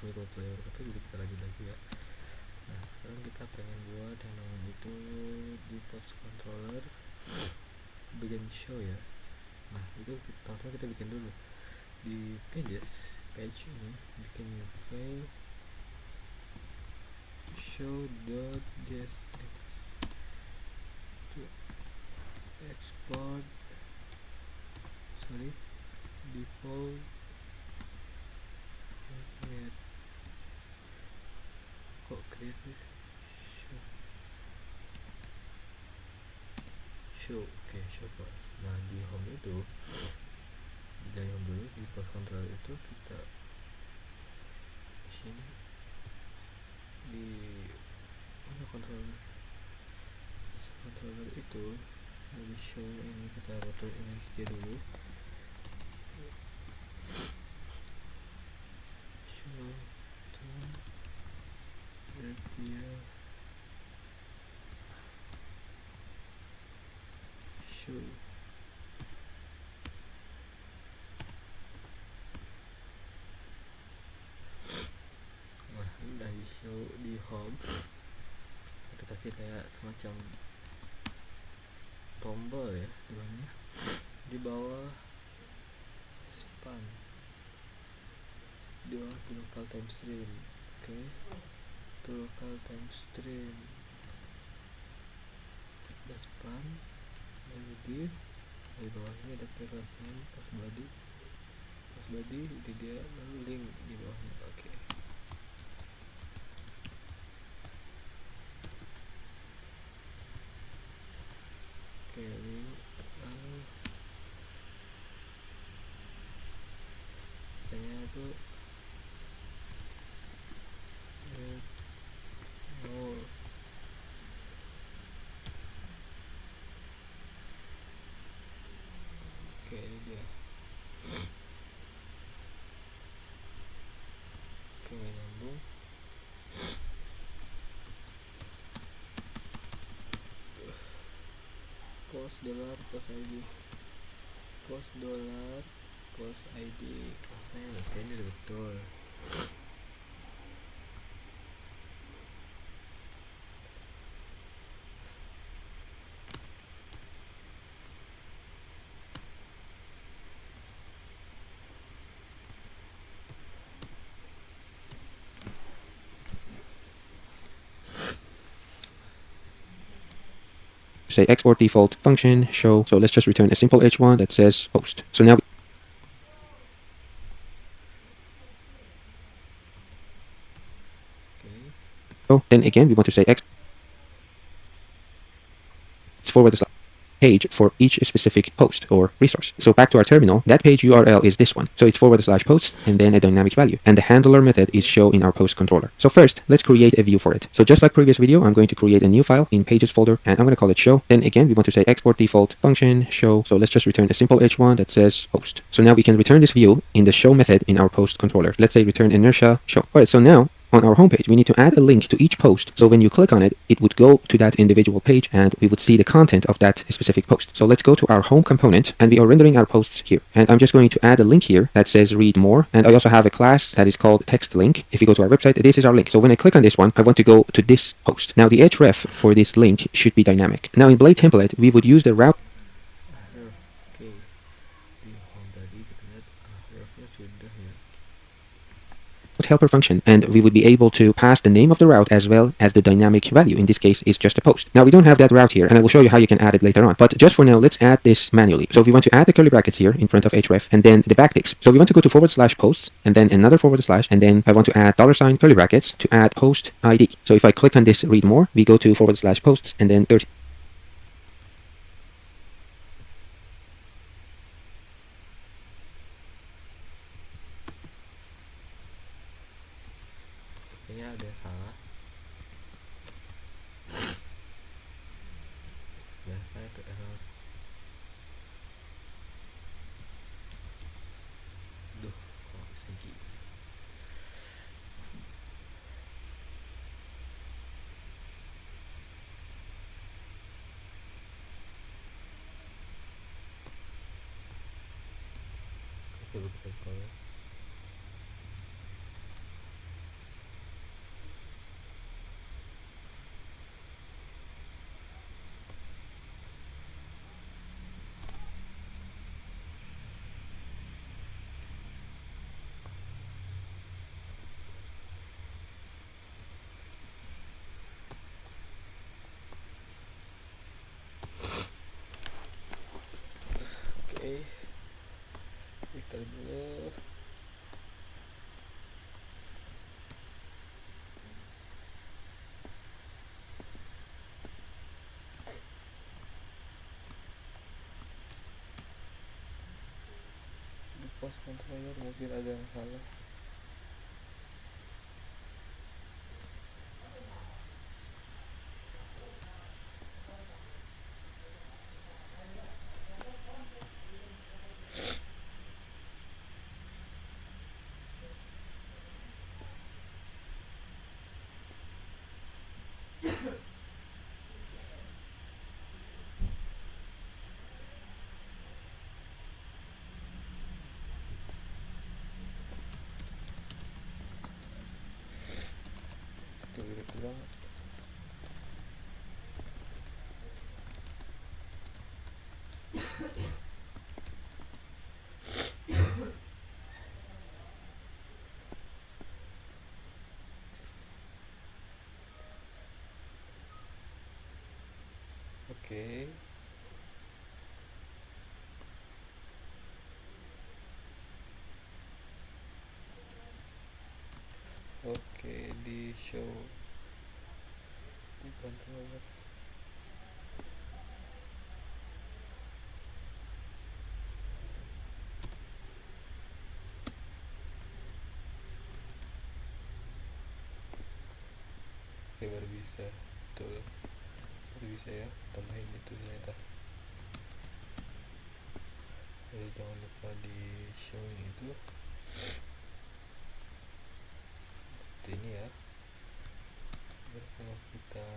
warahmatullahi wabarakatuh. Jadi kita lanjut lagi ya. Nah, sekarang kita pengen buat yang namanya itu di post controller bagian show ya. Nah, itu kita bikin dulu di page ini, bikin new file show.jsx to export default create create show oke show first. Nah, di home itu, dari home dulu, di post control itu kita sini di mana controller itu di show ini kita rotor ini dulu, show to dia show. Nah, udah di show di home, kita kasih kayak semacam tombol ya depannya, di bawah span, di bawah to local time stream. Oke, to local time stream ada span, lalu di bawahnya ada previous name, post body di dia, lalu link di bawahnya. Oke. Oke, link kayaknya itu more. Oke, ini dia. Oke, nyambung. Post dollar post ID oke, ini udah betul. Say export default function show. So let's just return a simple h1 that says post. So now then again we want to say x forward the page for each specific post or resource. So back to our terminal, that page URL is this one. So it's /post and then a dynamic value. And the handler method is show in our post controller. So first, let's create a view for it. So just like previous video, I'm going to create a new file in pages folder and I'm going to call it show. Then again, we want to say export default function show. So let's just return a simple h1 that says post. So now we can return this view in the show method in our post controller. Let's say return inertia show. All right, so now on our homepage, we need to add a link to each post. So when you click on it, it would go to that individual page and we would see the content of that specific post. So let's go to our home component and we are rendering our posts here. And I'm just going to add a link here that says read more. And I also have a class that is called text link. If you go to our website, this is our link. So when I click on this one, I want to go to this post. Now the href for this link should be dynamic. Now in Blade template, we would use the route Oke, di home tadi kita lihat roughnya sudah ya. helper function, and we would be able to pass the name of the route as well as the dynamic value. In this case is just a post. Now we don't have that route here, and I will show you how you can add it later on, but just for now let's add this manually. So if we want to add the curly brackets here in front of href and then the backticks, so we want to go to /posts and then another / and then I want to add $ curly brackets to add post ID. So if I click on this read more, we go to /posts and then 30. Kayaknya ada salah. Ya, saya tuh error. Duh, kok segi. Oke, begitu kalau post controller mungkin ada yang salah. Itu bilang oke. Oke, di show di controller. Oke, baru bisa. Betul, baru bisa ya, tambahin itu ternyata. Jadi jangan lupa di show itu seperti ini ya. Biar kalau kita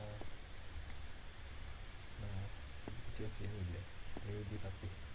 kecil ini udah ini lebih rapi.